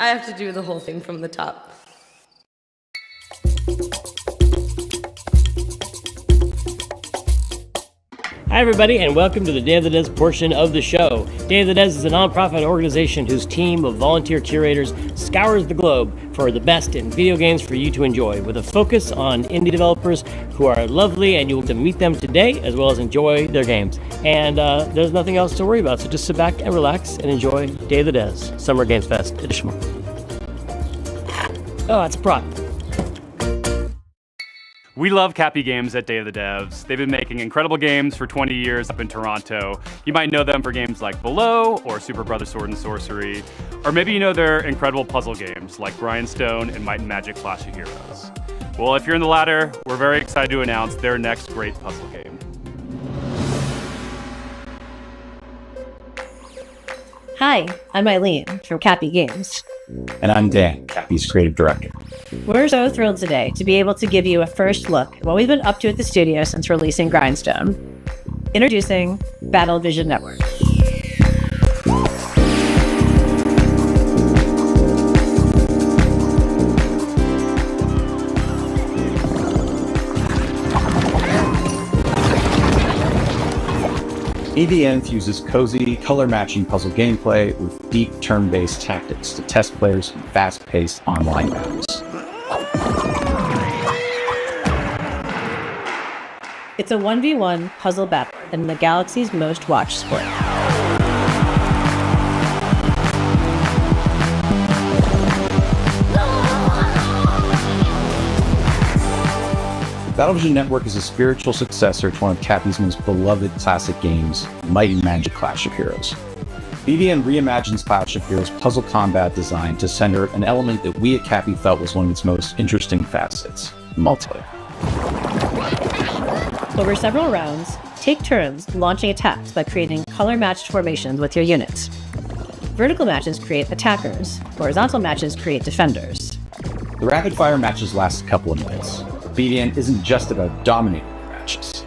I have to do the whole thing from the top. Hi everybody, and welcome to the Day of the Des portion of the show. Day of the Des is a nonprofit organization whose team of volunteer curators scours the globe for the best in video games for you to enjoy, with a focus on indie developers who are lovely, and you'll get to meet them today as well as enjoy their games. And there's nothing else to worry about, so just sit back and relax and enjoy Day of the Des, Summer Games Fest edition. Oh, that's a prop. We love Cappy Games at Day of the Devs. They've been making incredible games for 20 years up in Toronto. You might know them for games like Below or Super Brother Sword and Sorcery, or maybe you know their incredible puzzle games like Grindstone and Might and Magic Clash of Heroes. Well, if you're in the latter, we're very excited to announce their next great puzzle game. Hi, I'm Eileen from Cappy Games. And I'm Dan, Cappy's creative director. We're so thrilled today to be able to give you a first look at what we've been up to at the studio since releasing Grindstone. Introducing Battle Vision Network. EVN fuses cozy, color-matching puzzle gameplay with deep turn-based tactics to test players in fast-paced online battles. It's a 1v1 puzzle battle in the galaxy's most watched sport. Battlevision Network is a spiritual successor to one of Cappy's most beloved classic games, Might and Magic Clash of Heroes. BVN reimagines Clash of Heroes' puzzle combat design to center an element that we at Cappy felt was one of its most interesting facets: multiplayer. Over several rounds, take turns launching attacks by creating color-matched formations with your units. Vertical matches create attackers, horizontal matches create defenders. The rapid-fire matches last a couple of minutes. BVN isn't just about dominating matches.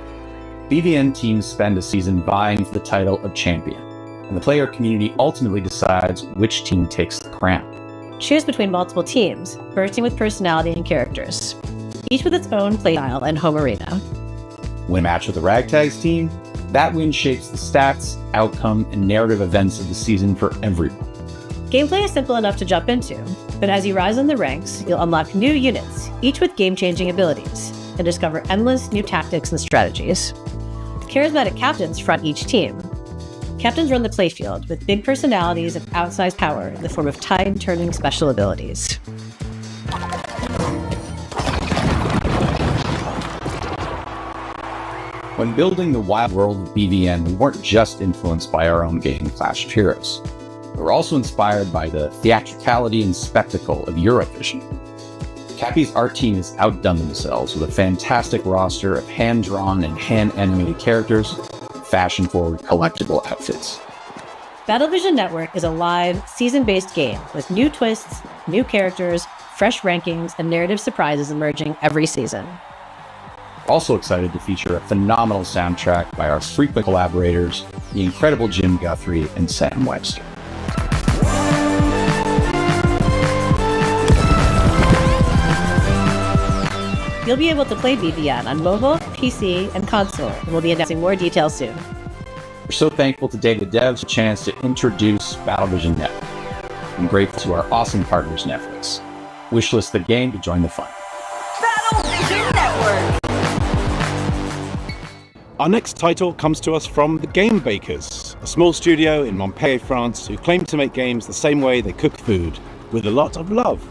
BVN teams spend a season vying for the title of champion, and the player community ultimately decides which team takes the crown. Choose between multiple teams, bursting with personality and characters, each with its own playstyle and home arena. Win a match with the Ragtags team, that win shapes the stats, outcome, and narrative events of the season for everyone. Gameplay is simple enough to jump into, but as you rise in the ranks, you'll unlock new units, each with game-changing abilities, and discover endless new tactics and strategies. Charismatic captains front each team. Captains run the playfield with big personalities and outsized power in the form of tide-turning special abilities. When building the wild world of BVN, we weren't just influenced by our own game, Clash of Heroes. We were also inspired by the theatricality and spectacle of Eurovision. Cappy's art team has outdone themselves with a fantastic roster of hand-drawn and hand-animated characters, fashion-forward collectible outfits. Battlevision Network is a live, season-based game with new twists, new characters, fresh rankings, and narrative surprises emerging every season. We're also excited to feature a phenomenal soundtrack by our frequent collaborators, the incredible Jim Guthrie and Sam Webster. You'll be able to play BVN on mobile, PC, and console, and we'll be announcing more details soon. We're so thankful to Day of the Devs for a chance to introduce Battlevision Network. I'm grateful to our awesome partners, Netflix. Wishlist the game to join the fun. Battlevision Network! Our next title comes to us from the Game Bakers, a small studio in Montpellier, France, who claim to make games the same way they cook food, with a lot of love.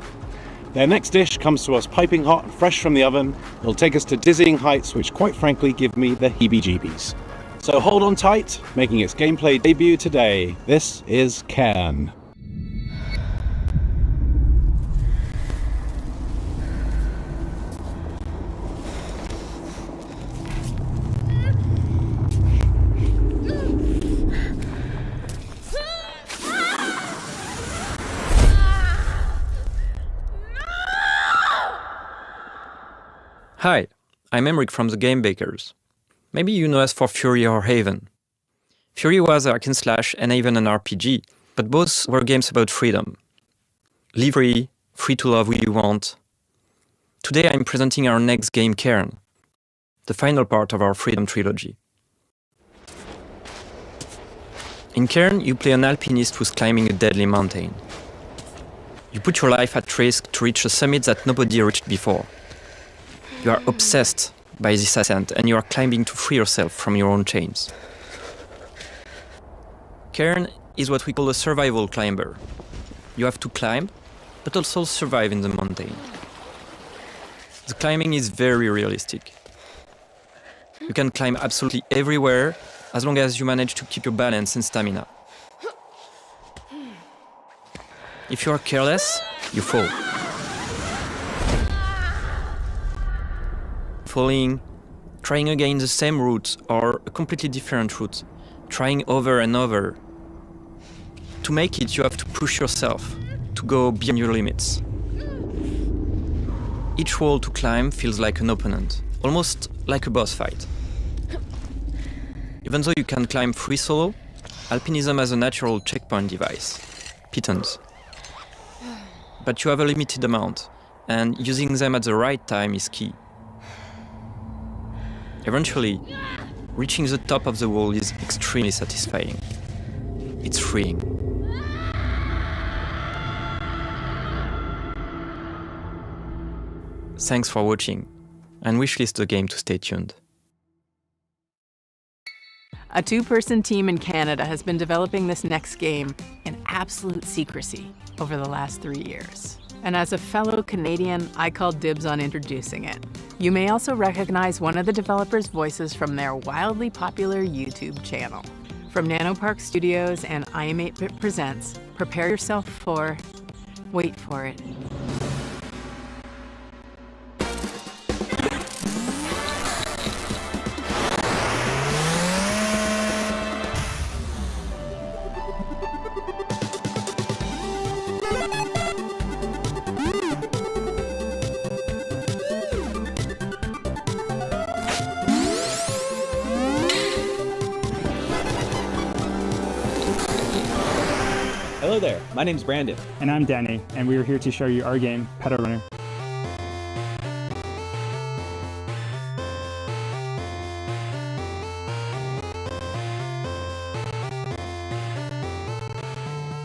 Their next dish comes to us piping hot, fresh from the oven. It'll take us to dizzying heights, which quite frankly give me the heebie-jeebies. So hold on tight, making its gameplay debut today. This is Cairn. Hi, I'm Emric from the Game Bakers. Maybe you know us for Fury or Haven. Fury was a hack and slash and Haven an RPG, but both were games about freedom. live free to love who you want. Today I'm presenting our next game, Cairn, the final part of our Freedom Trilogy. In Cairn, you play an alpinist who's climbing a deadly mountain. You put your life at risk to reach a summit that nobody reached before. You are obsessed by this ascent and you are climbing to free yourself from your own chains. Cairn is what we call a survival climber. You have to climb, but also survive in the mountain. The climbing is very realistic. You can climb absolutely everywhere as long as you manage to keep your balance and stamina. If you are careless, you fall. Falling, trying again the same route or a completely different route, trying over and over. To make it, you have to push yourself, to go beyond your limits. Each wall to climb feels like an opponent, almost like a boss fight. Even though you can climb free solo, alpinism has a natural checkpoint device, pitons. But you have a limited amount, and using them at the right time is key. Eventually, reaching the top of the wall is extremely satisfying. It's freeing. Thanks for watching, and wishlist the game to stay tuned. A two-person team in Canada has been developing this next game in absolute secrecy over the last 3 years. And as a fellow Canadian, I call dibs on introducing it. You may also recognize one of the developers' voices from their wildly popular YouTube channel. From Nanopark Studios and I Am 8-Bit Presents, prepare yourself for... wait for it. Hello there, my name's Brandon. And I'm Danny, and we are here to show you our game, Pedal Runner.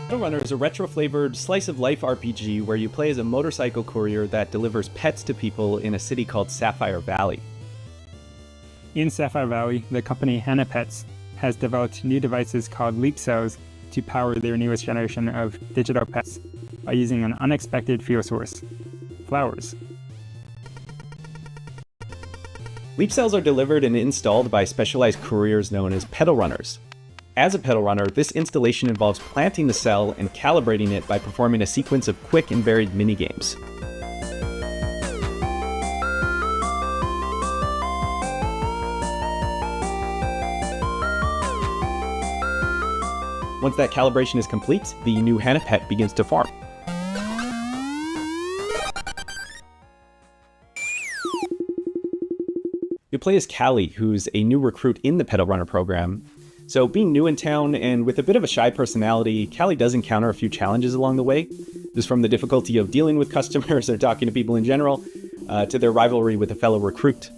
Pedal Runner is a retro-flavored slice-of-life RPG where you play as a motorcycle courier that delivers pets to people in a city called Sapphire Valley. In Sapphire Valley, the company Hannah Pets has developed new devices called Leap Cells to power their newest generation of digital pets by using an unexpected fuel source: flowers. Leap cells are delivered and installed by specialized couriers known as pedal runners. As a pedal runner, this installation involves planting the cell and calibrating it by performing a sequence of quick and varied minigames. Once that calibration is complete, the new Hannah Pet begins to form. You play as Callie, who's a new recruit in the Pedal Runner program. So being new in town and with a bit of a shy personality, Callie does encounter a few challenges along the way. This from the difficulty of dealing with customers or talking to people in general, to their rivalry with a fellow recruit.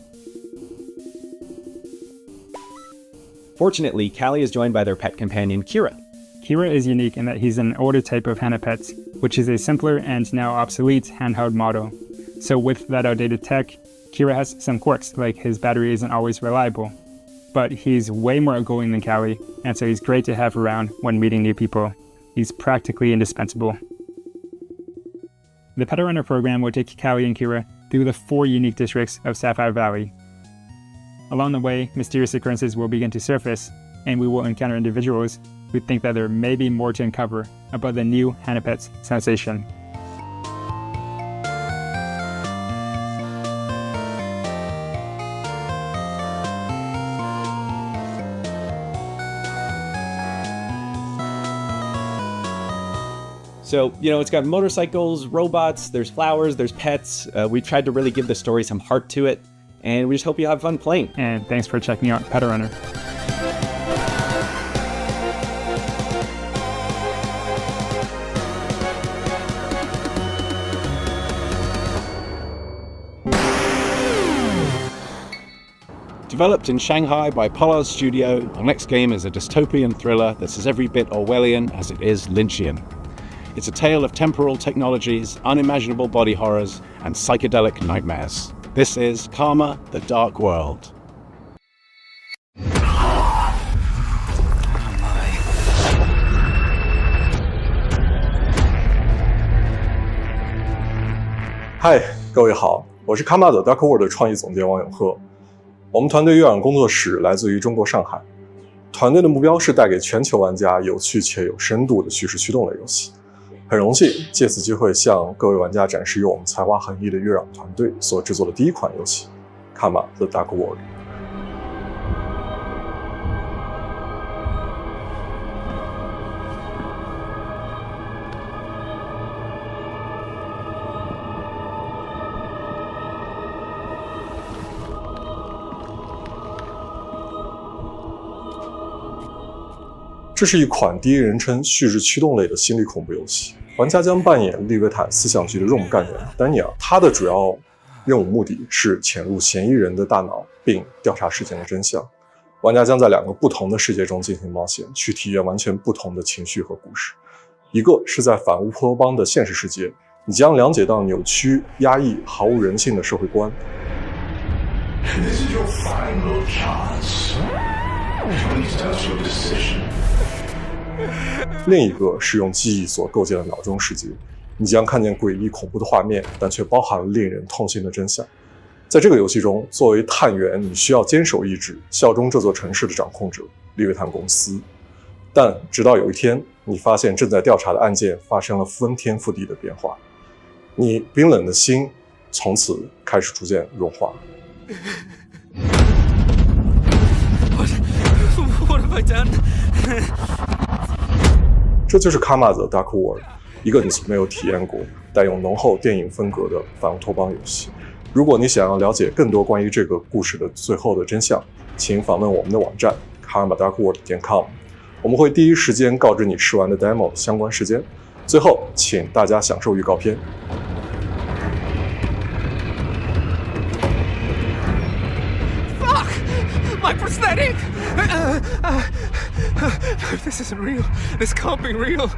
Fortunately, Callie is joined by their pet companion, Kira. Kira is unique in that he's an older type of Hannah Pets, which is a simpler and now obsolete handheld model. So with that outdated tech, Kira has some quirks, like his battery isn't always reliable. But he's way more outgoing than Callie, and so he's great to have around when meeting new people. He's practically indispensable. The Pedal Runner program will take Callie and Kira through the 4 unique districts of Sapphire Valley. Along the way, mysterious occurrences will begin to surface, and we will encounter individuals who think that there may be more to uncover about the new Hannah Pets sensation. So, it's got motorcycles, robots, there's flowers, there's pets. We tried to really give the story some heart to it, and we just hope you have fun playing. And thanks for checking out Pedal Runner. Developed in Shanghai by Polar's studio, our next game is a dystopian thriller that is every bit Orwellian as it is Lynchian. It's a tale of temporal technologies, unimaginable body horrors, and psychedelic nightmares. This is Karma: The Dark World.嗨，各位好，我是 Karma: The Dark World 的创意总监王永鹤。我们团队悦耳工作室来自于中国上海，团队的目标是带给全球玩家有趣且有深度的叙事驱动类游戏。很荣幸借此机会向各位玩家展示由我们才华横溢的悦耳团队所制作的第一款游戏《Karma: The Dark World》。这是一款第一人称叙事驱动类的心理恐怖游戏，玩家将扮演利维坦思想局的任务干员丹尼尔，他的主要任务目的是潜入嫌疑人的大脑并调查事件的真相。玩家将在两个不同的世界中进行冒险，去体验完全不同的情绪和故事。一个是在反乌托邦的现实世界，你将了解到扭曲、压抑、毫无人性的社会观。This is your final chance. Please test your decision. 另一个是用记忆所构建的脑中世界，你将看见诡异恐怖的画面，但却包含了令人痛心的真相。在这个游戏中，作为探员，你需要坚守意志，效忠这座城市的掌控者利维坦公司。但直到有一天，你发现正在调查的案件发生了翻天覆地的变化，你冰冷的心从此开始逐渐融化。What have I done? 这就是 Karma: The Dark World， 一个你从没有体验过、带有浓厚电影风格的反乌托邦游戏。如果你想要了解更多关于这个故事的最后的真相，请访问我们的网站 karmadarkworld.com， 我们会第一时间告知你试玩的 demo 相关时间。最后，请大家享受预告片。My prosthetic! This isn't real. This can't be real.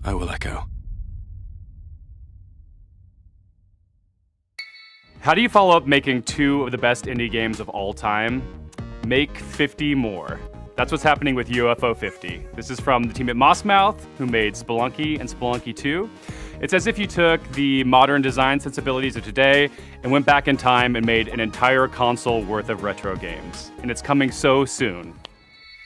I will echo. How do you follow up making two of the best indie games of all time? Make 50 more. That's what's happening with UFO 50. This is from the team at Mossmouth, who made Spelunky and Spelunky 2. It's as if you took the modern design sensibilities of today and went back in time and made an entire console worth of retro games. And it's coming so soon.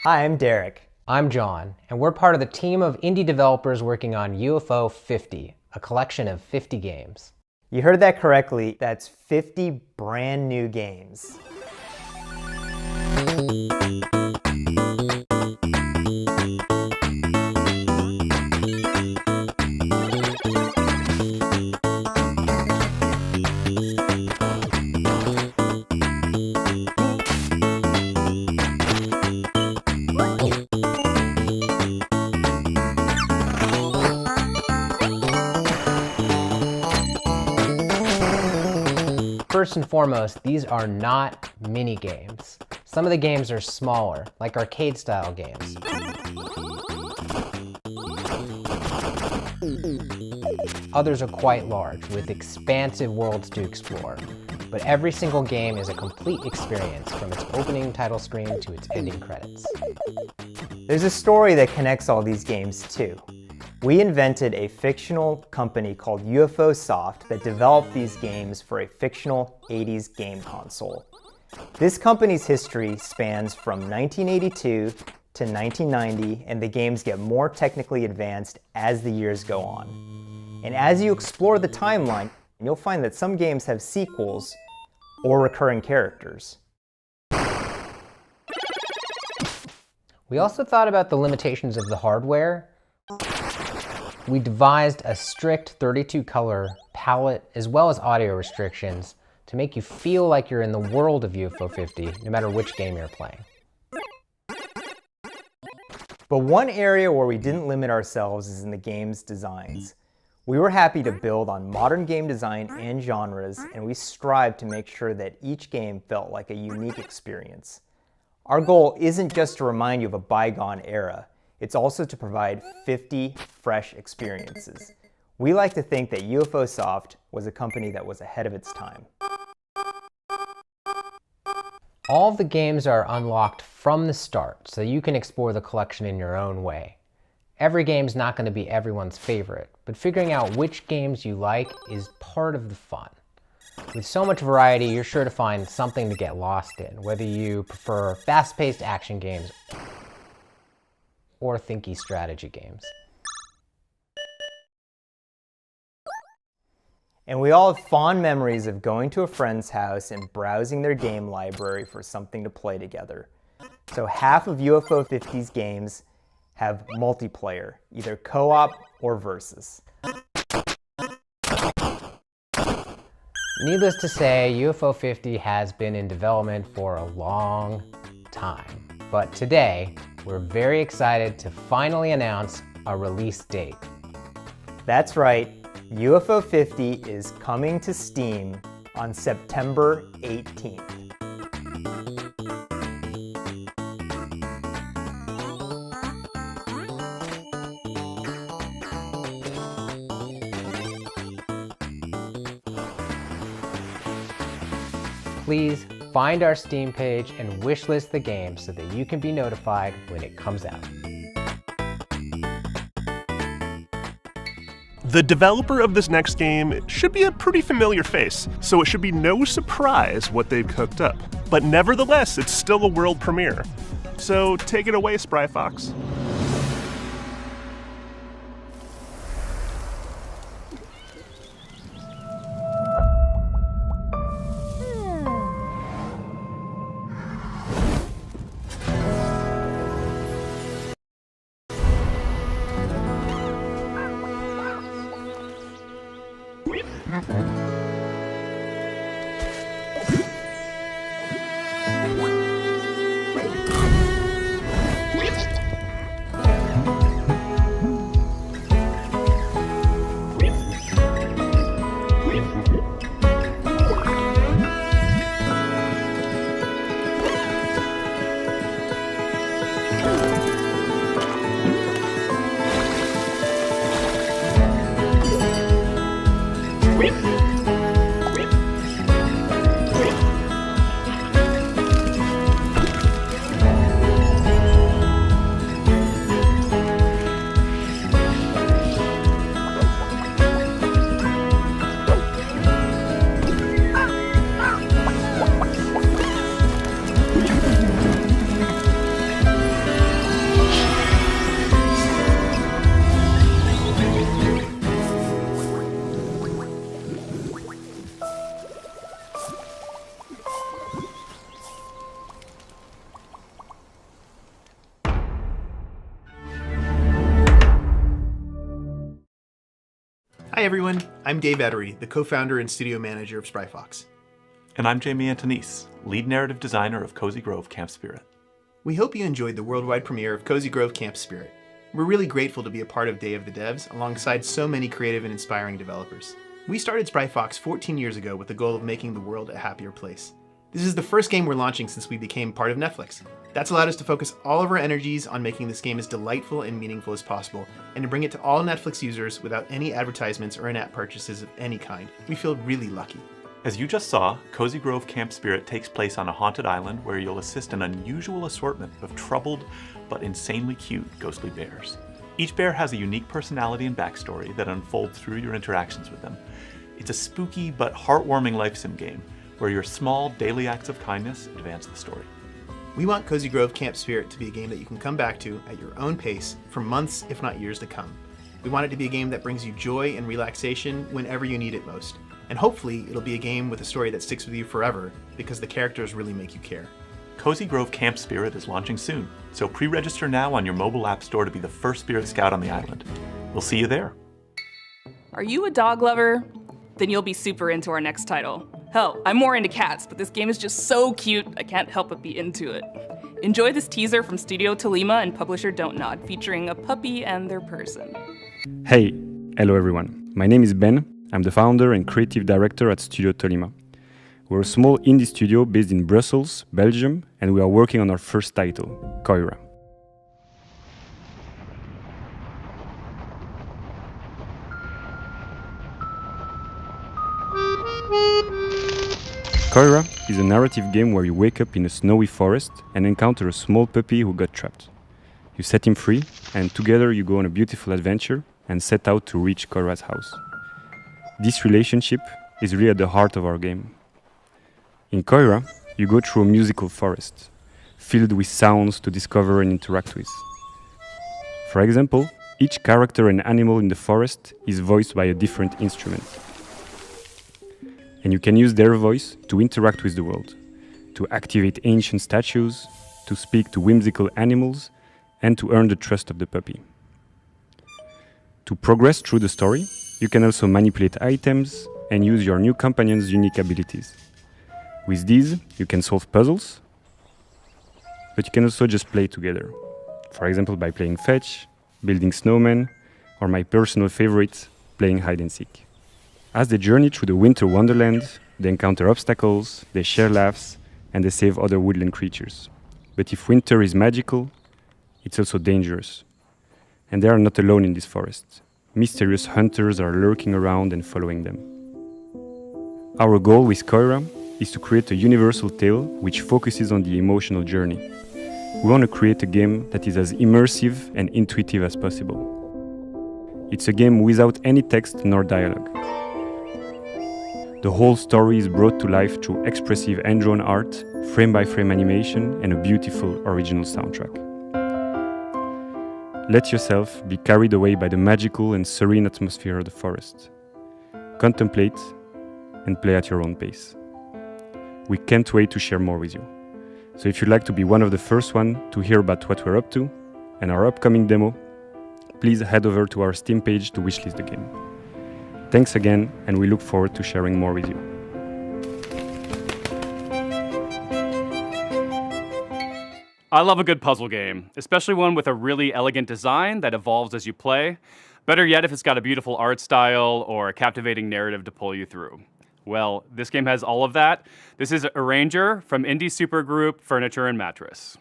Hi, I'm Derek. I'm John, and we're part of the team of indie developers working on UFO 50, a collection of 50 games. You heard that correctly. That's 50 brand new games. First and foremost, these are not mini games. Some of the games are smaller, like arcade-style games. Others are quite large, with expansive worlds to explore. But every single game is a complete experience, from its opening title screen to its ending credits. There's a story that connects all these games too. We invented a fictional company called UFO Soft that developed these games for a fictional 80s game console. This company's history spans from 1982 to 1990, and the games get more technically advanced as the years go on. And as you explore the timeline, you'll find that some games have sequels or recurring characters. We also thought about the limitations of the hardware. We devised a strict 32 color palette as well as audio restrictions to make you feel like you're in the world of UFO 50, no matter which game you're playing. But one area where we didn't limit ourselves is in the game's designs. We were happy to build on modern game design and genres, and we strived to make sure that each game felt like a unique experience. Our goal isn't just to remind you of a bygone era, it's also to provide 50 fresh experiences. We like to think that UFO Soft was a company that was ahead of its time. All of the games are unlocked from the start, so you can explore the collection in your own way. Every game's not going to be everyone's favorite, but figuring out which games you like is part of the fun. With so much variety, you're sure to find something to get lost in, whether you prefer fast-paced action games or thinky strategy games. And we all have fond memories of going to a friend's house and browsing their game library for something to play together. So half of UFO 50's games have multiplayer, either co-op or versus. Needless to say, UFO 50 has been in development for a long time. But today, we're very excited to finally announce a release date. That's right, UFO 50 is coming to Steam on September 18th. Please find our Steam page and wishlist the game so that you can be notified when it comes out. The developer of this next game should be a pretty familiar face, so it should be no surprise what they've cooked up. But nevertheless, it's still a world premiere. So take it away, Spry Fox. Hi everyone, I'm Dave Ettery, the co-founder and studio manager of Spry Fox. And I'm Jamie Antonise, lead narrative designer of Cozy Grove Camp Spirit. We hope you enjoyed the worldwide premiere of Cozy Grove Camp Spirit. We're really grateful to be a part of Day of the Devs alongside so many creative and inspiring developers. We started Spry Fox 14 years ago with the goal of making the world a happier place. This is the first game we're launching since we became part of Netflix. That's allowed us to focus all of our energies on making this game as delightful and meaningful as possible, and to bring it to all Netflix users without any advertisements or in-app purchases of any kind. We feel really lucky. As you just saw, Cozy Grove Camp Spirit takes place on a haunted island where you'll assist an unusual assortment of troubled but insanely cute ghostly bears. Each bear has a unique personality and backstory that unfolds through your interactions with them. It's a spooky but heartwarming life sim game where your small daily acts of kindness advance the story. We want Cozy Grove Camp Spirit to be a game that you can come back to at your own pace for months, if not years to come. We want it to be a game that brings you joy and relaxation whenever you need it most. And hopefully, it'll be a game with a story that sticks with you forever because the characters really make you care. Cozy Grove Camp Spirit is launching soon, so pre-register now on your mobile app store to be the first Spirit Scout on the island. We'll see you there. Are you a dog lover? Then you'll be super into our next title. Hell, I'm more into cats, but this game is just so cute, I can't help but be into it. Enjoy this teaser from Studio Tolima and publisher Don't Nod, featuring a puppy and their person. Hey, hello everyone. My name is Ben. I'm the founder and creative director at Studio Tolima. We're a small indie studio based in Brussels, Belgium, and we are working on our first title, Koira. Koira is a narrative game where you wake up in a snowy forest and encounter a small puppy who got trapped. You set him free, and together you go on a beautiful adventure and set out to reach Koira's house. This relationship is really at the heart of our game. In Koira, you go through a musical forest, filled with sounds to discover and interact with. For example, each character and animal in the forest is voiced by a different instrument. And you can use their voice to interact with the world, to activate ancient statues, to speak to whimsical animals, and to earn the trust of the puppy. To progress through the story, you can also manipulate items and use your new companion's unique abilities. With these, you can solve puzzles, but you can also just play together. For example, by playing fetch, building snowmen, or my personal favorite, playing hide and seek. As they journey through the winter wonderland, they encounter obstacles, they share laughs, and they save other woodland creatures. But if winter is magical, it's also dangerous. And they are not alone in this forest. Mysterious hunters are lurking around and following them. Our goal with Koira is to create a universal tale which focuses on the emotional journey. We want to create a game that is as immersive and intuitive as possible. It's a game without any text nor dialogue. The whole story is brought to life through expressive hand-drawn art, frame-by-frame animation, and a beautiful original soundtrack. Let yourself be carried away by the magical and serene atmosphere of the forest. Contemplate and play at your own pace. We can't wait to share more with you. So if you'd like to be one of the first one to hear about what we're up to and our upcoming demo, please head over to our Steam page to wishlist the game. Thanks again, and we look forward to sharing more with you. I love a good puzzle game, especially one with a really elegant design that evolves as you play. Better yet if it's got a beautiful art style or a captivating narrative to pull you through. Well, this game has all of that. This is Arranger from indie supergroup Furniture and Mattress.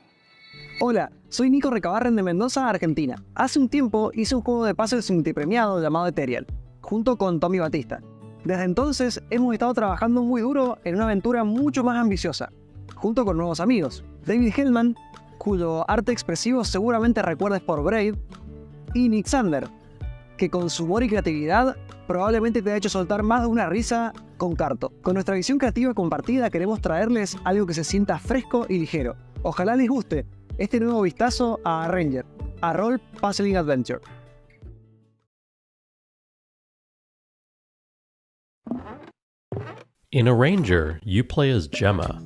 Hola, soy Nico Recabarren de Mendoza, Argentina. Hace un tiempo hice un juego de puzzles multipremiado llamado Ethereal, junto con Tommy Batista. Desde entonces hemos estado trabajando muy duro en una aventura mucho más ambiciosa, junto con nuevos amigos, David Hellman, cuyo arte expresivo seguramente recuerdes por Braid, y Nick Sander, que con su humor y creatividad probablemente te ha hecho soltar más de una risa con Carto. Con nuestra visión creativa compartida queremos traerles algo que se sienta fresco y ligero. Ojalá les guste este nuevo vistazo a Arranger, a Role Puzzling Adventure. In Arranger, you play as Gemma,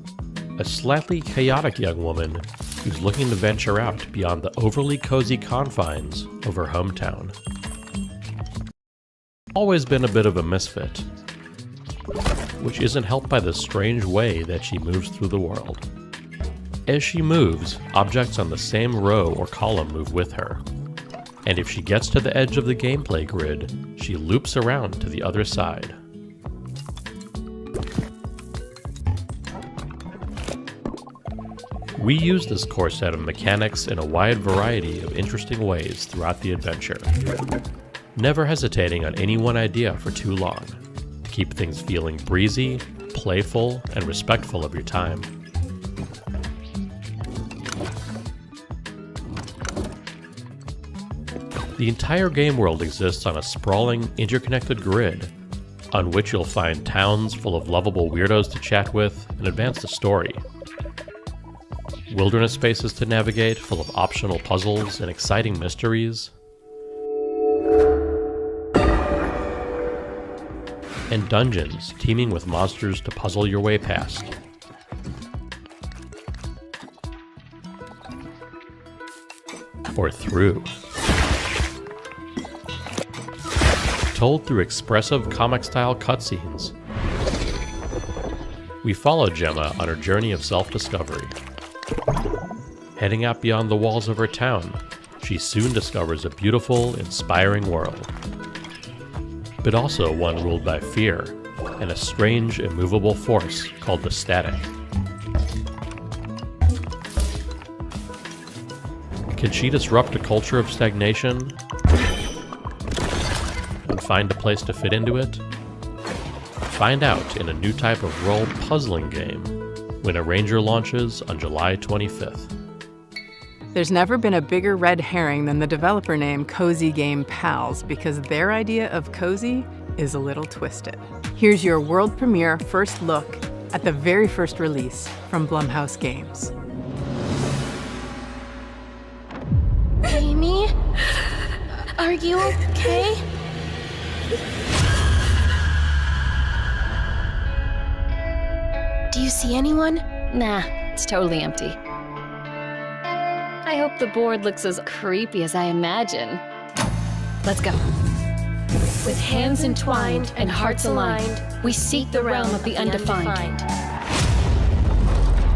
a slightly chaotic young woman who's looking to venture out beyond the overly cozy confines of her hometown. Always been a bit of a misfit, which isn't helped by the strange way that she moves through the world. As she moves, objects on the same row or column move with her, and if she gets to the edge of the gameplay grid, she loops around to the other side. We use this core set of mechanics in a wide variety of interesting ways throughout the adventure, never hesitating on any one idea for too long, to keep things feeling breezy, playful, and respectful of your time. The entire game world exists on a sprawling, interconnected grid, on which you'll find towns full of lovable weirdos to chat with and advance the story. Wilderness spaces to navigate full of optional puzzles and exciting mysteries. And dungeons teeming with monsters to puzzle your way past. Or through. Told through expressive comic-style cutscenes We follow Gemma on her journey of self-discovery. Heading out beyond the walls of her town, she soon discovers a beautiful, inspiring world. But also one ruled by fear and a strange, immovable force called the static. Can she disrupt a culture of stagnation and find a place to fit into it? Find out in a new type of role puzzling game when Arranger launches on July 25th. There's never been a bigger red herring than the developer name Cozy Game Pals, because their idea of cozy is a little twisted. Here's your world premiere first look at the very first release from Blumhouse Games. Amy? Are you okay? Do you see anyone? Nah, it's totally empty. I hope the board looks as creepy as I imagine. Let's go. With hands entwined and hearts aligned, we seek the realm of the undefined.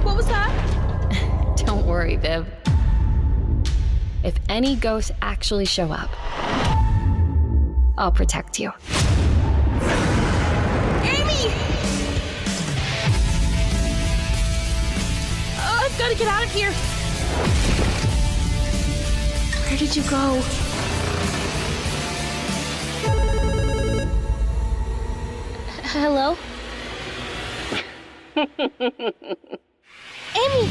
What was that? Don't worry, Viv. If any ghosts actually show up, I'll protect you. Amy! Oh, I've got to get out of here. Where did you go? Hello? Amy!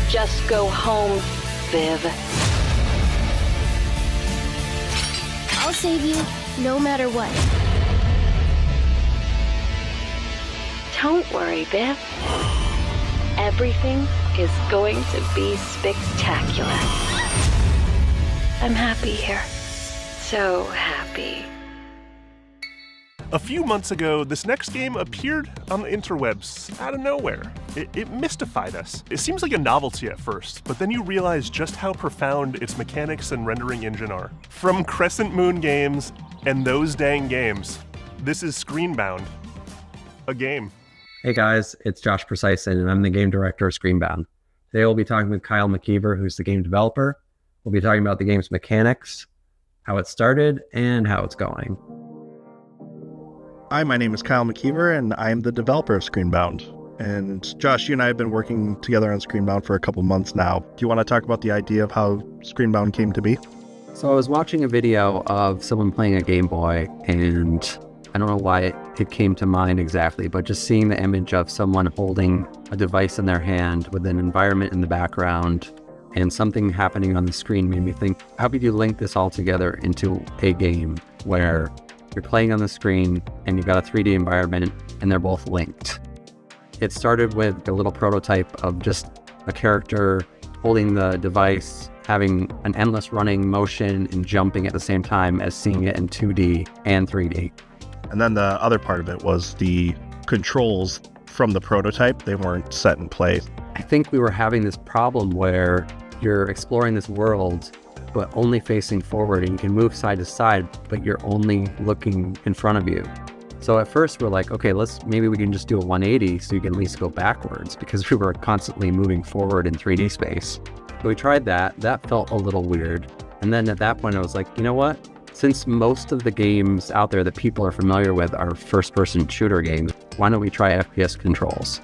Just go home, Viv. I'll save you, no matter what. Don't worry, Viv. Everything is going to be spectacular. I'm happy here. So happy. A few months ago, this next game appeared on the interwebs out of nowhere. It mystified us. It seems like a novelty at first, but then you realize just how profound its mechanics and rendering engine are. From Crescent Moon Games and Those Dang Games, this is Screenbound, a game. Hey guys, it's Josh Precyson, and I'm the game director of Screenbound. Today we'll be talking with Kyle McKeever, who's the game developer. We'll be talking about the game's mechanics, how it started, and how it's going. Hi, my name is Kyle McKeever, and I'm the developer of Screenbound. And Josh, you and I have been working together on Screenbound for a couple months now. Do you want to talk about the idea of how Screenbound came to be? So I was watching a video of someone playing a Game Boy, and I don't know why it came to mind exactly, but just seeing the image of someone holding a device in their hand with an environment in the background and something happening on the screen made me think, how could you link this all together into a game where you're playing on the screen and you've got a 3D environment and they're both linked? It started with a little prototype of just a character holding the device, having an endless running motion and jumping at the same time as seeing it in 2D and 3D. And then the other part of it was the controls from the prototype. They weren't set in place. I think we were having this problem where you're exploring this world but only facing forward, and you can move side to side, but you're only looking in front of you. So at first we're like, okay, maybe we can just do a 180 so you can at least go backwards, because we were constantly moving forward in 3D space. So we tried that. That felt a little weird. And then at that point I was like, you know what? Since most of the games out there that people are familiar with are first-person shooter games, why don't we try FPS controls?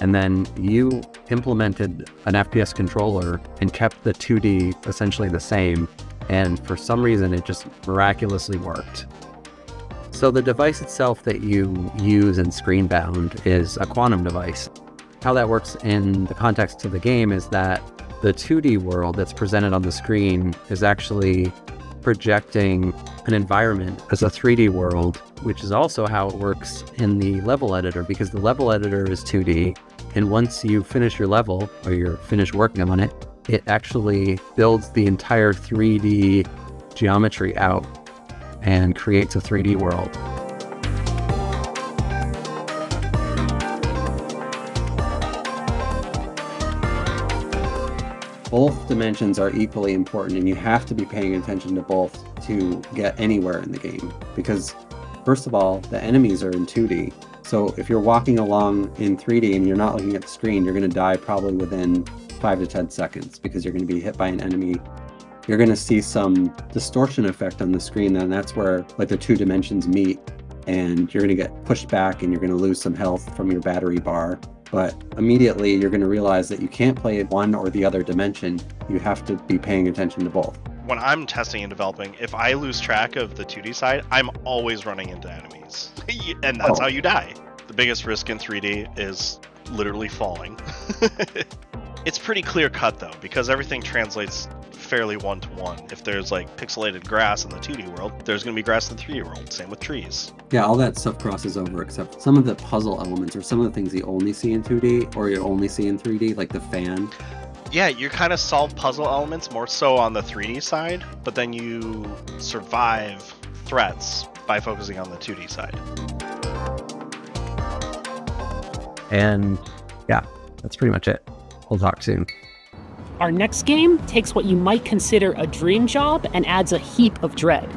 And then you implemented an FPS controller and kept the 2D essentially the same. And for some reason, it just miraculously worked. So the device itself that you use in Screenbound is a quantum device. How that works in the context of the game is that the 2D world that's presented on the screen is actually projecting an environment as a 3D world, which is also how it works in the level editor, because the level editor is 2D, and once you finish your level, or you're finished working on it, it actually builds the entire 3D geometry out and creates a 3D world. Both dimensions are equally important, and you have to be paying attention to both to get anywhere in the game, because First of all, the enemies are in 2D. So if you're walking along in 3D and you're not looking at the screen, you're going to die probably within 5 to 10 seconds because you're going to be hit by an enemy. You're going to see some distortion effect on the screen, and that's where like the 2 dimensions meet, and you're going to get pushed back and you're going to lose some health from your battery bar. But immediately you're going to realize that you can't play one or the other dimension. You have to be paying attention to both. When I'm testing and developing, if I lose track of the 2D side, I'm always running into enemies. And that's how you die. The biggest risk in 3D is literally falling. It's pretty clear cut though, because everything translates fairly one-to-one. If there's like pixelated grass in the 2D world, there's going to be grass in the 3D world. Same with trees. Yeah, all that stuff crosses over except some of the puzzle elements or some of the things you only see in 2D or you only see in 3D, like the fan. Yeah, you kind of solve puzzle elements more so on the 3D side, but then you survive threats by focusing on the 2D side. And yeah, that's pretty much it. We'll talk soon. Our next game takes what you might consider a dream job and adds a heap of dread.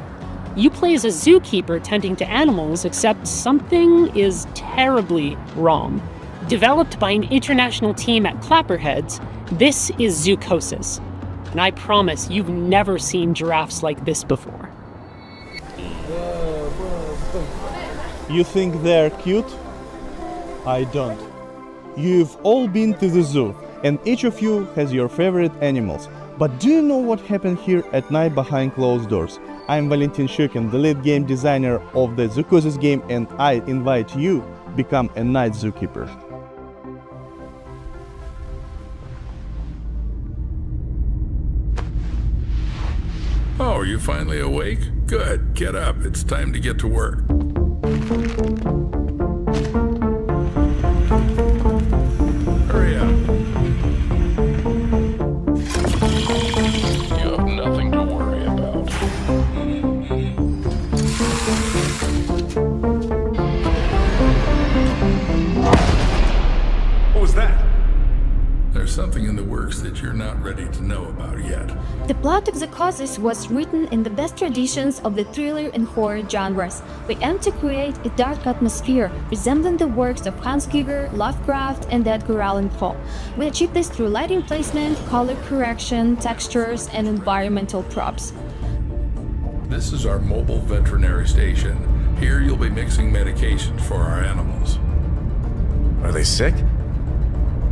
You play as a zookeeper tending to animals, except something is terribly wrong. Developed by an international team at Clapperheads, this is Zoocosis. And I promise you've never seen giraffes like this before. You think they're cute? I don't. You've all been to the zoo, and each of you has your favorite animals. But do you know what happened here at night behind closed doors? I'm Valentin Shukin, the lead game designer of the Zoocosis game, and I invite you to become a night zookeeper. Oh, you finally awake? Good, get up. It's time to get to work. Hurry up. You have nothing to worry about. What was that? There's something in the works that you're not ready to know about yet. The plot of Zoocosis was written in the best traditions of the thriller and horror genres. We aim to create a dark atmosphere resembling the works of Hans Giger, Lovecraft, and Edgar Allan Poe. We achieve this through lighting placement, color correction, textures, and environmental props. This is our mobile veterinary station. Here you'll be mixing medications for our animals. Are they sick?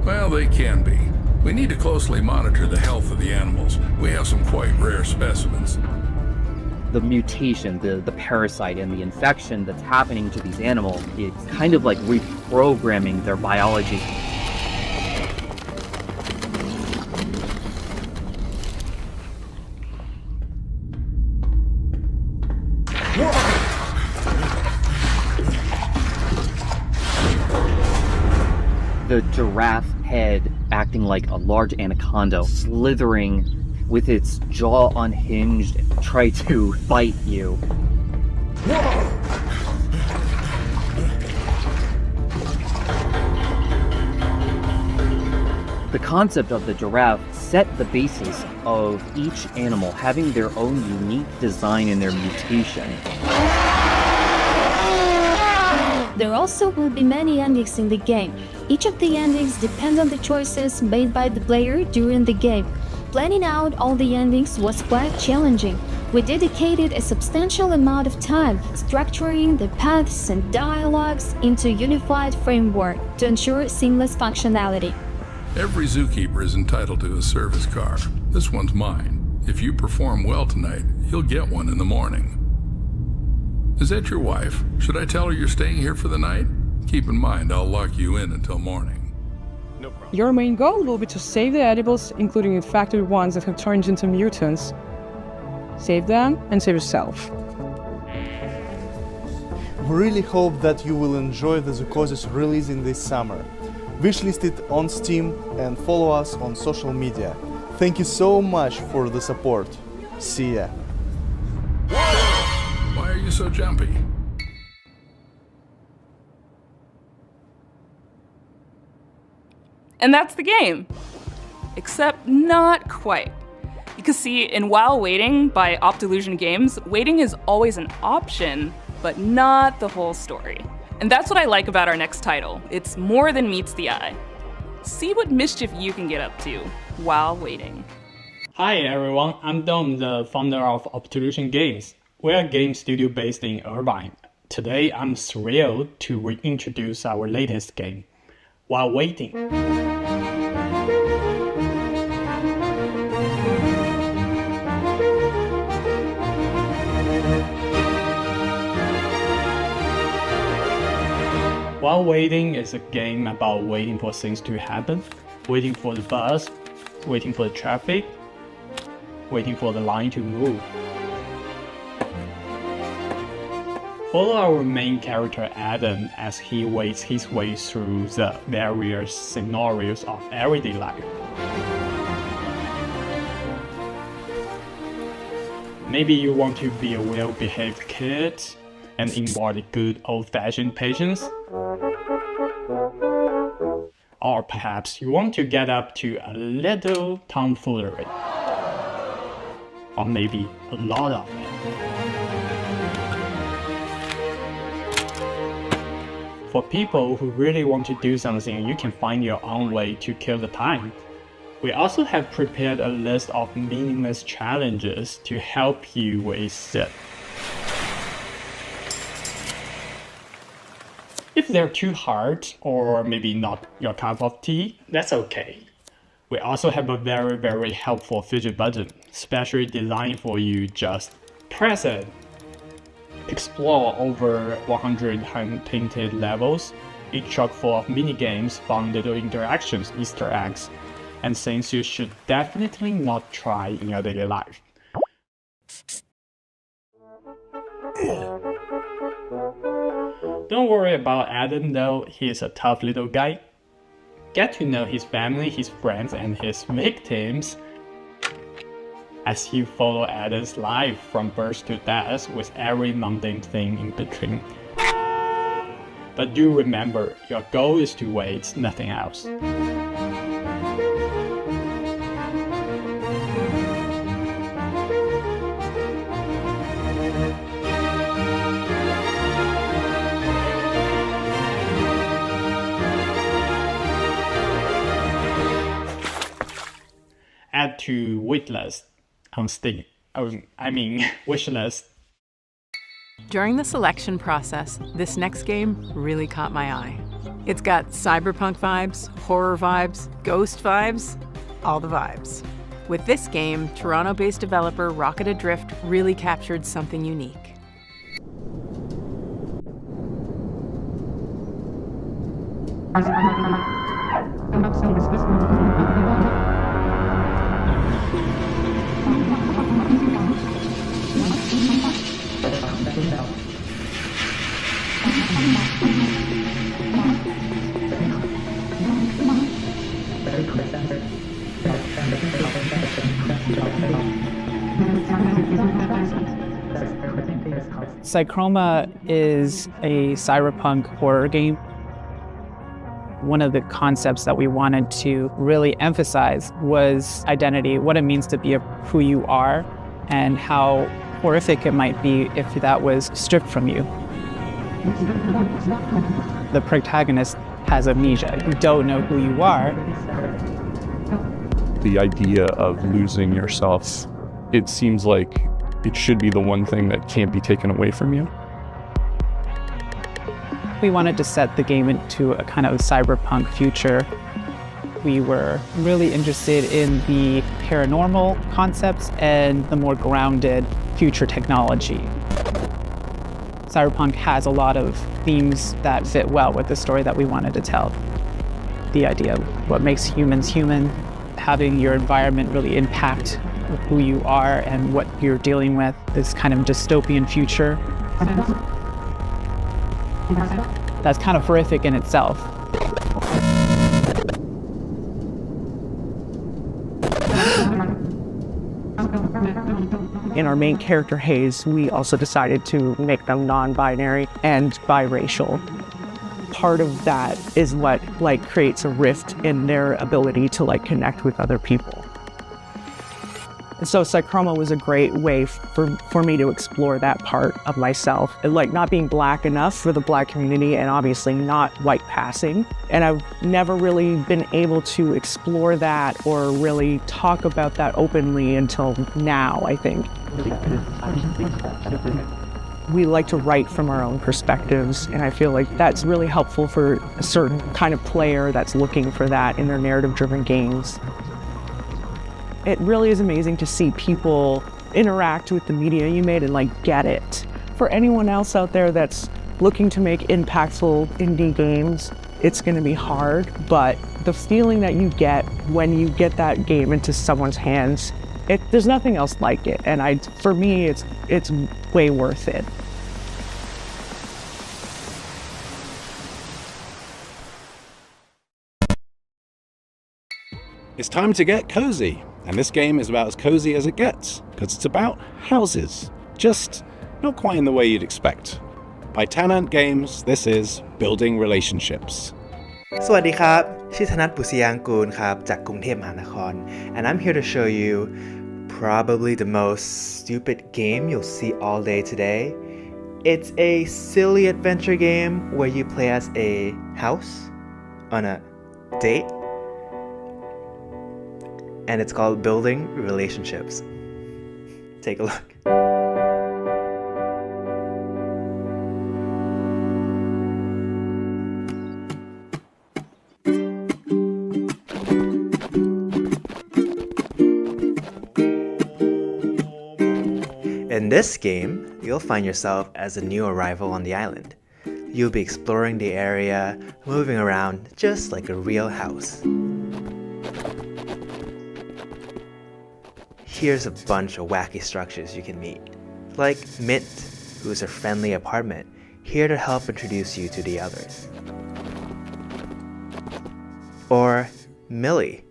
Well, they can be. We need to closely monitor the health of the animals. We have some quite rare specimens. The mutation, the parasite, and the infection that's happening to these animals, it's kind of like reprogramming their biology. The giraffe head acting like a large anaconda, slithering with its jaw unhinged, try to bite you. The concept of the giraffe set the basis of each animal having their own unique design in their mutation. There also will be many endings in the game. Each of the endings depend on the choices made by the player during the game. Planning out all the endings was quite challenging. We dedicated a substantial amount of time structuring the paths and dialogues into a unified framework to ensure seamless functionality. Every zookeeper is entitled to a service car. This one's mine. If you perform well tonight, you'll get one in the morning. Is that your wife? Should I tell her you're staying here for the night? Keep in mind, I'll lock you in until morning. No problem. Your main goal will be to save the edibles, including infected ones that have turned into mutants. Save them and save yourself. We really hope that you will enjoy the Zoocosis releasing this summer. Wishlist it on Steam and follow us on social media. Thank you so much for the support. See ya. Why are you so jumpy? And that's the game. Except not quite. Because see, in While Waiting by Optilusion Games, waiting is always an option, but not the whole story. And that's what I like about our next title. It's more than meets the eye. See what mischief you can get up to while waiting. Hi everyone, I'm Dom, the founder of Obtrusion Games. We're a game studio based in Irvine. Today I'm thrilled to reintroduce our latest game, While Waiting. While Waiting is a game about waiting for things to happen, waiting for the bus, waiting for the traffic, waiting for the line to move. Follow our main character Adam as he waits his way through the various scenarios of everyday life. Maybe you want to be a well-behaved kid and embody good old-fashioned patience. Or perhaps you want to get up to a little tomfoolery. Or maybe a lot of it. For people who really want to do something, you can find your own way to kill the time. We also have prepared a list of meaningless challenges to help you with it. If they're too hard, or maybe not your cup of tea, that's okay. We also have a very helpful fidget button, specially designed for you. Just press it. Explore over 100 hand-painted levels, each chock full of mini-games, fun little interactions, Easter eggs, and things you should definitely not try in your daily life. Don't worry about Adam though, he's a tough little guy. Get to know his family, his friends, and his victims as you follow Adam's life from birth to death with every mundane thing in between. But do remember, your goal is to wait, nothing else. Add to waitlist on Steam. Wishlist. During the selection process, this next game really caught my eye. It's got cyberpunk vibes, horror vibes, ghost vibes, all the vibes. With this game, Toronto-based developer Rocket Adrift really captured something unique. Psychroma is a cyberpunk horror game. One of the concepts that we wanted to really emphasize was identity, what it means to be who you are, and how horrific it might be if that was stripped from you. The protagonist has amnesia. You don't know who you are. The idea of losing yourself, it seems like it should be the one thing that can't be taken away from you. We wanted to set the game into a kind of cyberpunk future. We were really interested in the paranormal concepts and the more grounded future technology. Cyberpunk has a lot of themes that fit well with the story that we wanted to tell. The idea of what makes humans human, having your environment really impact who you are and what you're dealing with, this kind of dystopian future. That's kind of horrific in itself. In our main character, Hayes, we also decided to make them non-binary and biracial. Part of that is what creates a rift in their ability to connect with other people. And so Psychroma was a great way for me to explore that part of myself. Like not being Black enough for the Black community and obviously not white passing. And I've never really been able to explore that or really talk about that openly until now, I think. We like to write from our own perspectives, and I feel like that's really helpful for a certain kind of player that's looking for that in their narrative-driven games. It really is amazing to see people interact with the media you made and like get it. For anyone else out there that's looking to make impactful indie games, it's going to be hard, but the feeling that you get when you get that game into someone's hands, there's nothing else like it. And for me, it's way worth it. It's time to get cozy. And this game is about as cozy as it gets, because it's about houses. Just not quite in the way you'd expect. By Tanant Games, this is Building Relationships. สวัสดีครับชื่อธนัท บุษยางกูลครับจากกรุงเทพมหานคร and I'm here to show you probably the most stupid game you'll see all day today. It's a silly adventure game where you play as a house on a date, and it's called Building Relationships. Take a look. In this game, you'll find yourself as a new arrival on the island. You'll be exploring the area, moving around just like a real house. Here's a bunch of wacky structures you can meet, like Mint, who's a friendly apartment, here to help introduce you to the others. Or Millie,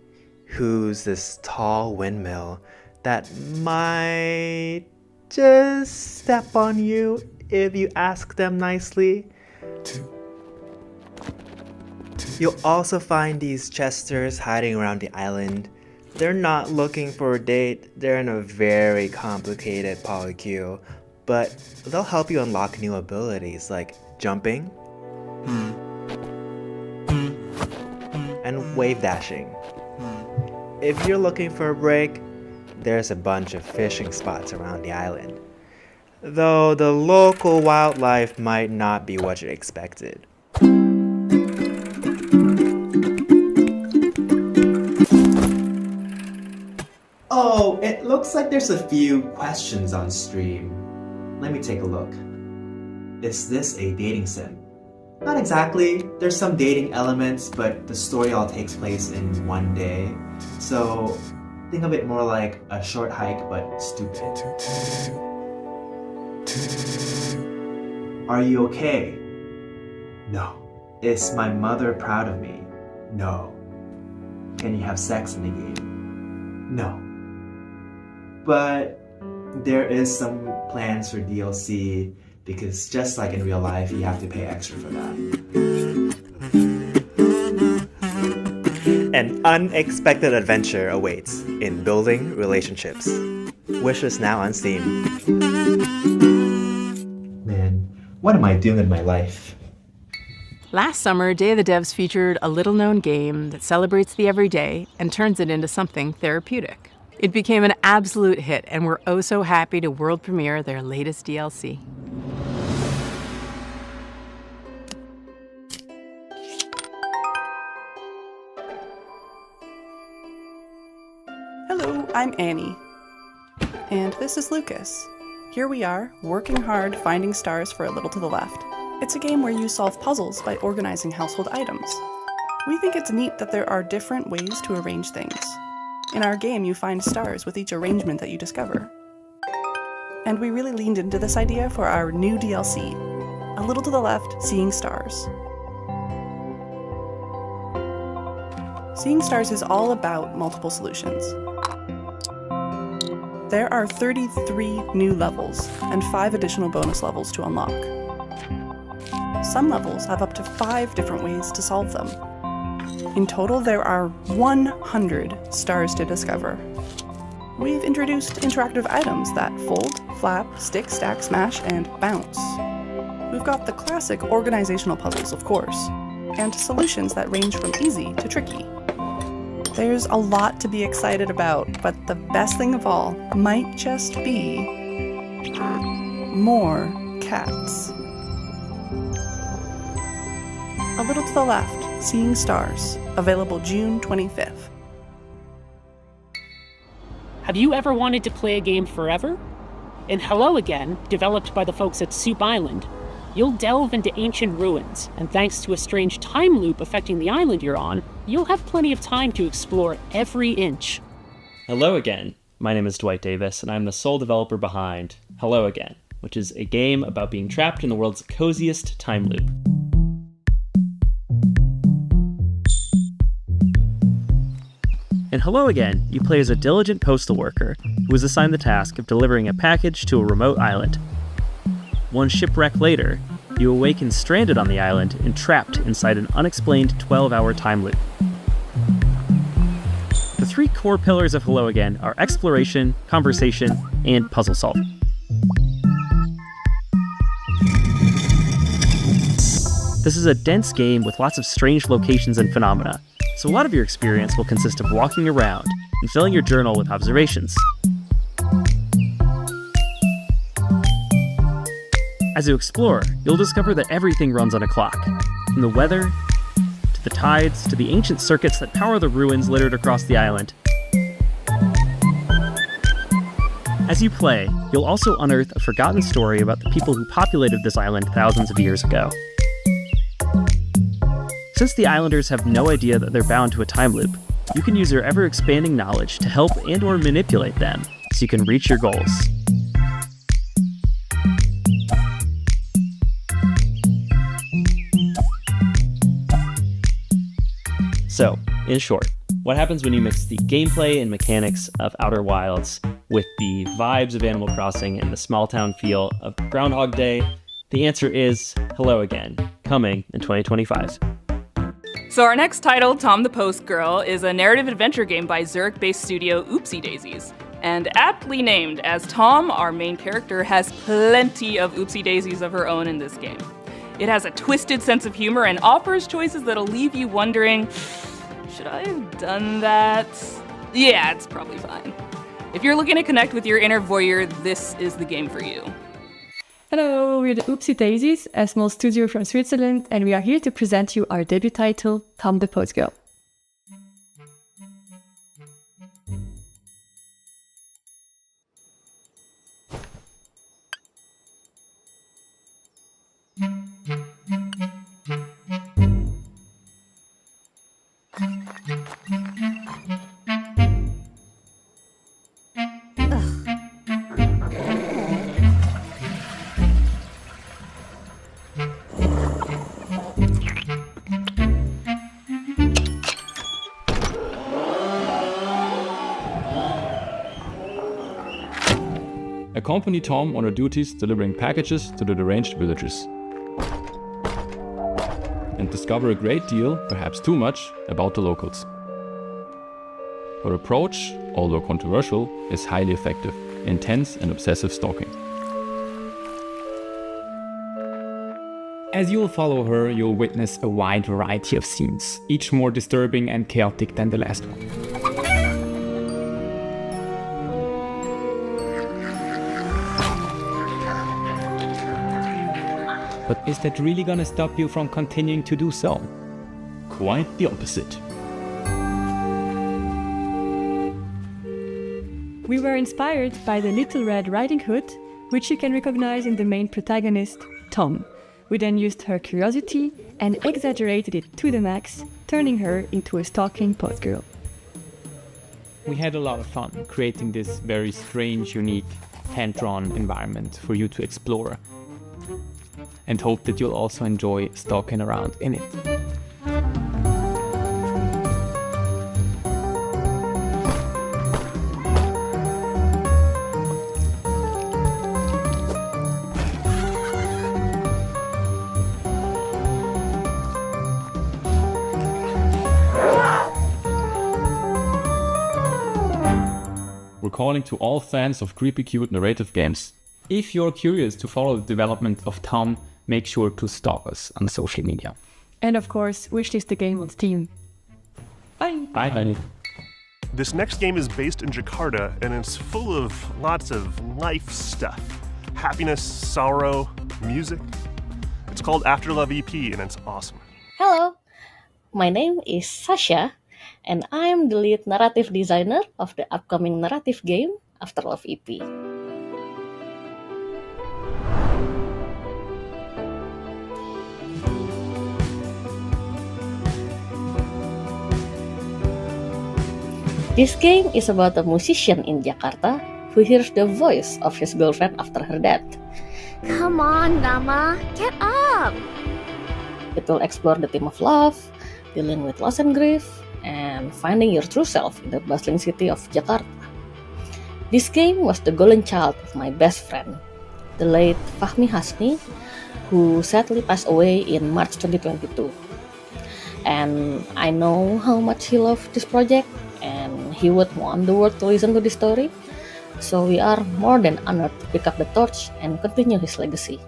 who's this tall windmill that might just step on you if you ask them nicely. You'll also find these Chesters hiding around the island. They're not looking for a date, they're in a very complicated polycule, but they'll help you unlock new abilities like jumping and wave dashing. If you're looking for a break, there's a bunch of fishing spots around the island, though the local wildlife might not be what you expected. Oh, it looks like there's a few questions on stream. Let me take a look. Is this a dating sim? Not exactly. There's some dating elements, but the story all takes place in one day. So think of it more like a short hike, but stupid. Are you okay? No. Is my mother proud of me? No. Can you have sex in the game? No. But there is some plans for DLC, because just like in real life, you have to pay extra for that. An unexpected adventure awaits in Building Relationships. Wishlist now on Steam. Man, what am I doing in my life? Last summer, Day of the Devs featured a little-known game that celebrates the everyday and turns it into something therapeutic. It became an absolute hit, and we're oh so happy to world premiere their latest DLC. Hello, I'm Annie. And this is Lucas. Here we are, working hard, finding stars for A Little to the Left. It's a game where you solve puzzles by organizing household items. We think it's neat that there are different ways to arrange things. In our game, you find stars with each arrangement that you discover. And we really leaned into this idea for our new DLC, A Little to the Left, Seeing Stars. Seeing Stars is all about multiple solutions. There are 33 new levels and 5 additional bonus levels to unlock. Some levels have up to 5 different ways to solve them. In total, there are 100 stars to discover. We've introduced interactive items that fold, flap, stick, stack, smash, and bounce. We've got the classic organizational puzzles, of course, and solutions that range from easy to tricky. There's a lot to be excited about, but the best thing of all might just be more cats. A Little to the Left, Seeing Stars, available June 25th. Have you ever wanted to play a game forever? In Hello Again, developed by the folks at Soup Island, you'll delve into ancient ruins, and thanks to a strange time loop affecting the island you're on, you'll have plenty of time to explore every inch. Hello again. My name is Dwight Davis, and I'm the sole developer behind Hello Again, which is a game about being trapped in the world's coziest time loop. In Hello Again, you play as a diligent postal worker who is assigned the task of delivering a package to a remote island. One shipwreck later, you awaken stranded on the island and trapped inside an unexplained 12-hour time loop. The three core pillars of Hello Again are exploration, conversation, and puzzle solving. This is a dense game with lots of strange locations and phenomena, so a lot of your experience will consist of walking around and filling your journal with observations. As you explore, you'll discover that everything runs on a clock, from the weather, to the tides, to the ancient circuits that power the ruins littered across the island. As you play, you'll also unearth a forgotten story about the people who populated this island thousands of years ago. Since the islanders have no idea that they're bound to a time loop, you can use your ever-expanding knowledge to help and/or manipulate them so you can reach your goals. So, in short, what happens when you mix the gameplay and mechanics of Outer Wilds with the vibes of Animal Crossing and the small town feel of Groundhog Day? The answer is Hello Again, coming in 2025. So our next title, Tom the Post Girl, is a narrative adventure game by Zurich-based studio Oopsie Daisies. And aptly named, as Tom, our main character, has plenty of oopsie daisies of her own in this game. It has a twisted sense of humor and offers choices that'll leave you wondering, should I have done that? Yeah, it's probably fine. If you're looking to connect with your inner voyeur, this is the game for you. Hello, we're the Oopsie Daisies, a small studio from Switzerland, and we are here to present you our debut title, Tom the Post Girl. Accompany Tom on her duties delivering packages to the deranged villagers. And discover a great deal, perhaps too much, about the locals. Her approach, although controversial, is highly effective, intense and obsessive stalking. As you'll follow her, you'll witness a wide variety of scenes, each more disturbing and chaotic than the last one. But is that really gonna stop you from continuing to do so? Quite the opposite. We were inspired by the Little Red Riding Hood, which you can recognize in the main protagonist, Tom. We then used her curiosity and exaggerated it to the max, turning her into a stalking post girl. We had a lot of fun creating this very strange, unique, hand-drawn environment for you to explore, and hope that you'll also enjoy stalking around in it. we're calling to all fans of creepy cute narrative games. If you're curious to follow the development of Tom, make sure to stalk us on social media. And of course, wishlist the game on Steam. Bye! Bye! This next game is based in Jakarta, and it's full of lots of life stuff. Happiness, sorrow, music. It's called After Love EP, and it's awesome. Hello, my name is Sasha, and I'm the lead narrative designer of the upcoming narrative game After Love EP. This game is about a musician in Jakarta who hears the voice of his girlfriend after her death. Come on, Nama, get up! It will explore the theme of love, dealing with loss and grief, and finding your true self in the bustling city of Jakarta. This game was the golden child of my best friend, the late Fahmi Hasni, who sadly passed away in March 2022. And I know how much he loved this project, and he would want the world to listen to this story, so we are more than honored to pick up the torch and continue his legacy.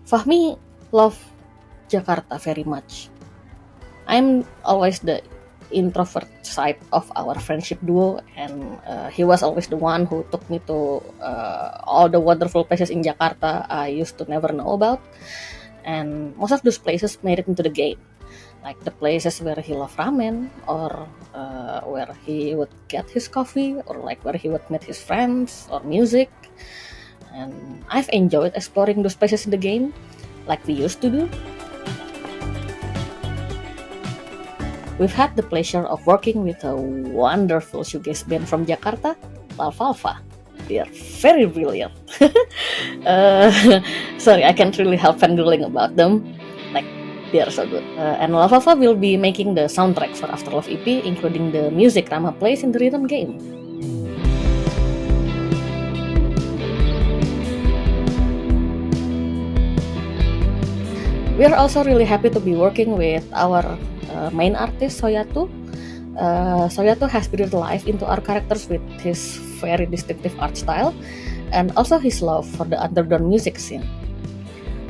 Fahmi loved Jakarta very much. I'm always the introvert side of our friendship duo, and he was always the one who took me to all the wonderful places in Jakarta I used to never know about, and most of those places made it into the game. Like the places where he loved ramen, or where he would get his coffee, or like where he would meet his friends, or music. And I've enjoyed exploring those places in the game, like we used to do. We've had the pleasure of working with a wonderful shoegaze band from Jakarta, Lalfalfa. They are very brilliant. Sorry, I can't really help fangirling about them. Like, they are so good. And Lalfalfa will be making the soundtrack for After Love EP, including the music Rama plays in the rhythm game. We are also really happy to be working with our main artist, Soyatu. Soyatu has breathed life into our characters with his very distinctive art style, and also his love for the underground music scene.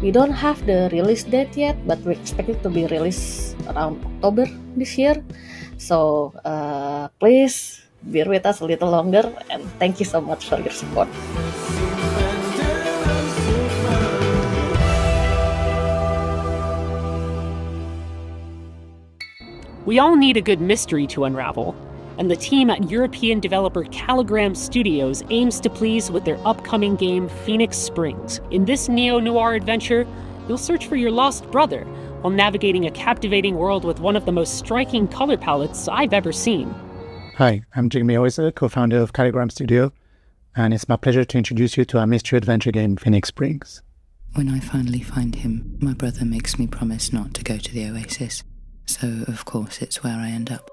We don't have the release date yet, but we expect it to be released around October this year. So please bear with us a little longer, and thank you so much for your support. We all need a good mystery to unravel, and the team at European developer Caligram Studios aims to please with their upcoming game Phoenix Springs. In this neo-noir adventure, you'll search for your lost brother while navigating a captivating world with one of the most striking color palettes I've ever seen. Hi, I'm Jigme Oiser, co-founder of Caligram Studio, and it's my pleasure to introduce you to our mystery adventure game Phoenix Springs. When I finally find him, my brother makes me promise not to go to the Oasis. So, of course, it's where I end up.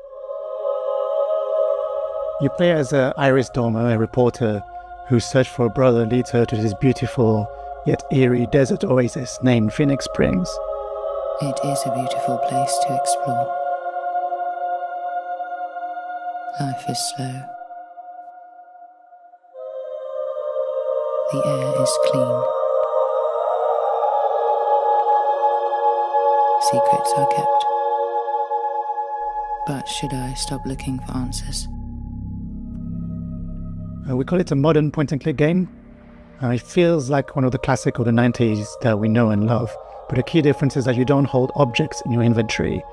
You play as Iris Dormer, a reporter whose search for a brother leads her to this beautiful yet eerie desert oasis named Phoenix Springs. It is a beautiful place to explore. Life is slow. The air is clean. Secrets are kept. But should I stop looking for answers? We call it a modern point-and-click game. It feels like one of the classic of the 90s that we know and love. But the key difference is that you don't hold objects in your inventory.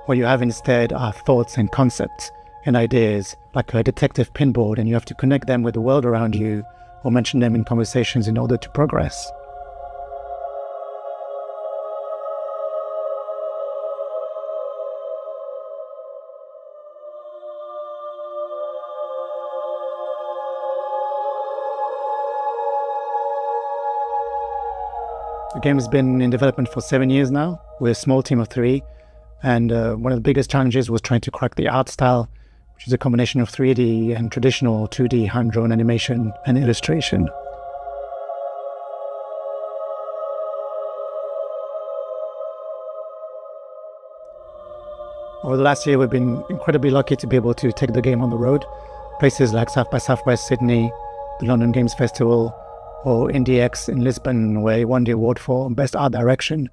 What you have instead are thoughts and concepts and ideas, like a detective pinboard, and you have to connect them with the world around you or mention them in conversations in order to progress. The game has been in development for 7 years now. We're a small team of 3, and one of the biggest challenges was trying to crack the art style, which is a combination of 3D and traditional 2D hand-drawn animation and illustration. Over the last year, we've been incredibly lucky to be able to take the game on the road. places like South by Southwest Sydney, the London Games Festival, or IndieX in Lisbon, where he won the award for Best Art Direction.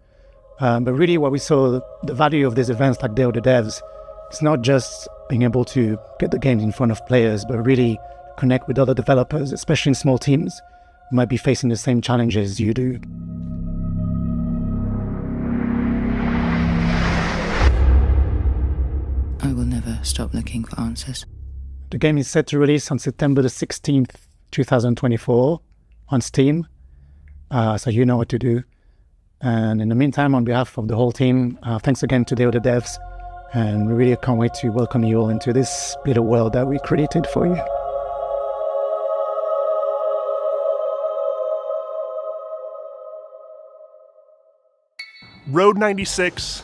But really what we saw, the value of these events like Day of the Devs, it's not just being able to get the games in front of players, but really connect with other developers, especially in small teams who might be facing the same challenges you do. I will never stop looking for answers. The game is set to release on September the 16th, 2024 on Steam, so you know what to do. And in the meantime, on behalf of the whole team, thanks again to Day of the Devs, and we really can't wait to welcome you all into this little world that we created for you. Road 96,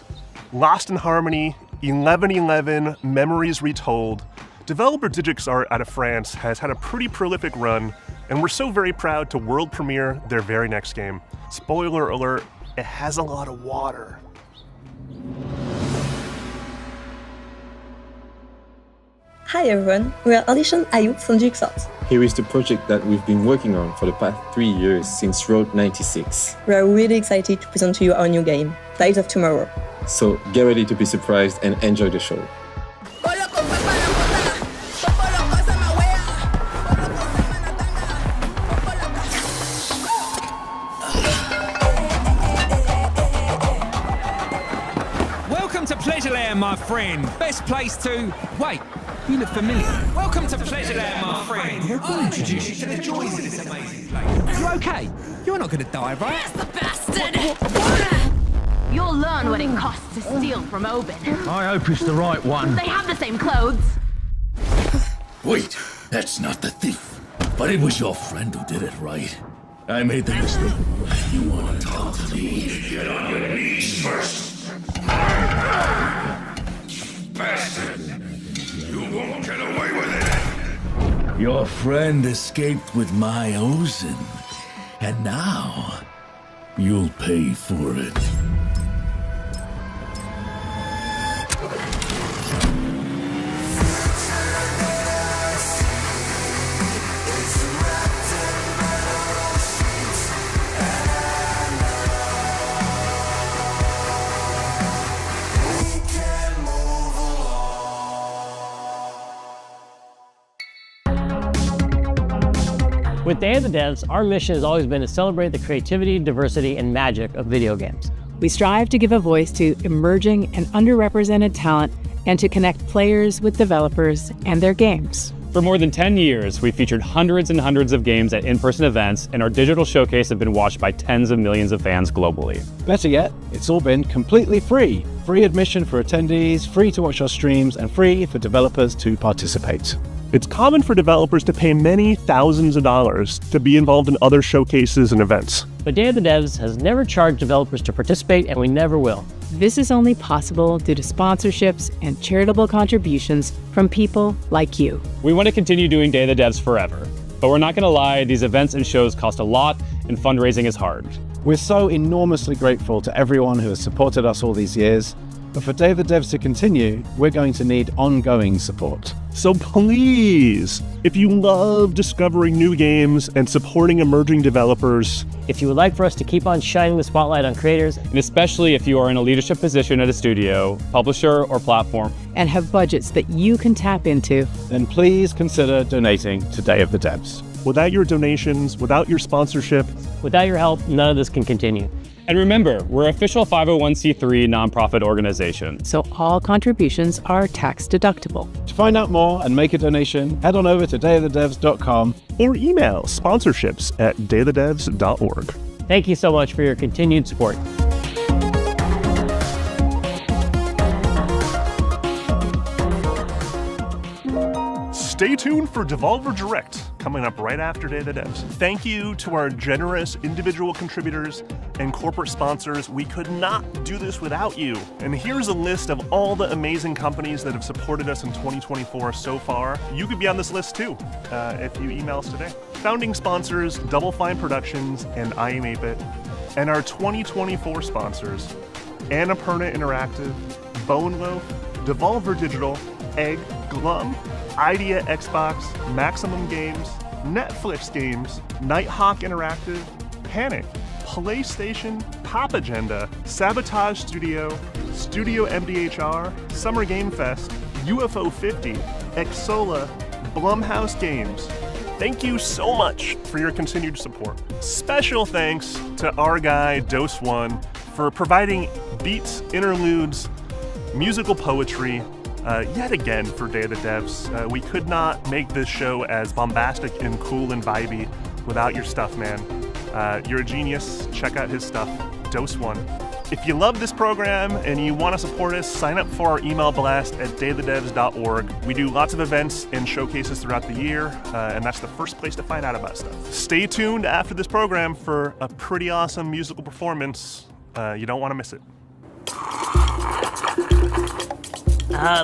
Lost in Harmony, 1111, Memories Retold. Developer Digix Art out of France has had a pretty prolific run, and we're so very proud to world premiere their very next game. Spoiler alert, it has a lot of water. Hi everyone, we are Alicia and Ayub from Digix Art. Here is the project that we've been working on for the past 3 years since Road 96. We are really excited to present to you our new game, Tides of Tomorrow. So get ready to be surprised and enjoy the show. Welcome to Pleasureland, my friend. Best place to... Wait, you look familiar. Welcome to Pleasureland, my friend. I'll introduce you to the joys of this amazing place. You okay? You're not going to die, right? Yes, the bastard! You'll learn what it costs to steal from Oben. I hope it's the right one. They have the same clothes. Wait, that's not the thief. But it was your friend who did it, right? I made the mistake. You want to talk to me? Get on your knees first. Bastard! You won't get away with it! Your friend escaped with my Ozen. And now, you'll pay for it. With Day of the Devs, our mission has always been to celebrate the creativity, diversity, and magic of video games. We strive to give a voice to emerging and underrepresented talent and to connect players with developers and their games. For more than 10 years, we've featured hundreds and hundreds of games at in-person events, and our digital showcase have been watched by tens of millions of fans globally. Better yet, it's all been completely free. Free admission for attendees, free to watch our streams, and free for developers to participate. It's common for developers to pay many thousands of dollars to be involved in other showcases and events. But Day of the Devs has never charged developers to participate, and we never will. This is only possible due to sponsorships and charitable contributions from people like you. We want to continue doing Day of the Devs forever, but we're not going to lie, these events and shows cost a lot, and fundraising is hard. We're so enormously grateful to everyone who has supported us all these years, but for Day of the Devs to continue, we're going to need ongoing support. So please, if you love discovering new games and supporting emerging developers, if you would like for us to keep on shining the spotlight on creators, and especially if you are in a leadership position at a studio, publisher, or platform, and have budgets that you can tap into, then please consider donating to Day of the Devs. Without your donations, without your sponsorship, without your help, none of this can continue. And remember, we're an official 501c3 nonprofit organization. So all contributions are tax deductible. To find out more and make a donation, head on over to dayofthedevs.com or email sponsorships@dayofthedevs.org. Thank you so much for your continued support. Stay tuned for Devolver Direct, coming up right after Day of the Devs. Thank you to our generous individual contributors and corporate sponsors. We could not do this without you. And here's a list of all the amazing companies that have supported us in 2024 so far. You could be on this list too, if you email us today. Founding sponsors, Double Fine Productions and I Am 8-Bit. And our 2024 sponsors, Annapurna Interactive, Bone Loaf, Devolver Digital, Egg, Glum, Idea Xbox, Maximum Games, Netflix Games, Nighthawk Interactive, Panic, PlayStation, Pop Agenda, Sabotage Studio, Studio MDHR, Summer Game Fest, UFO 50, Exola, Blumhouse Games. Thank you so much for your continued support. Special thanks to our guy, Dose One, for providing beats, interludes, musical poetry, yet again for Day of the Devs. We could not make this show as bombastic and cool and vibey without your stuff, man. You're a genius. Check out his stuff, Dose One. If you love this program and you want to support us, sign up for our email blast at dayofthedevs.org. We do lots of events and showcases throughout the year, and that's the first place to find out about stuff. Stay tuned after this program for a pretty awesome musical performance. You don't want to miss it.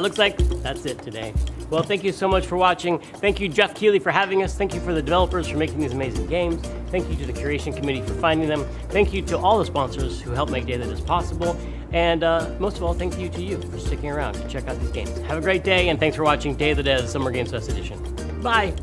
Looks like that's it today. Well, thank you so much for watching. Thank you, Jeff Keighley, for having us. Thank you for the developers for making these amazing games. Thank you to the curation committee for finding them. Thank you to all the sponsors who help make Day of the Devs possible. And most of all, thank you to you for sticking around to check out these games. Have a great day, and thanks for watching Day of the Devs Summer Games Fest Edition. Bye.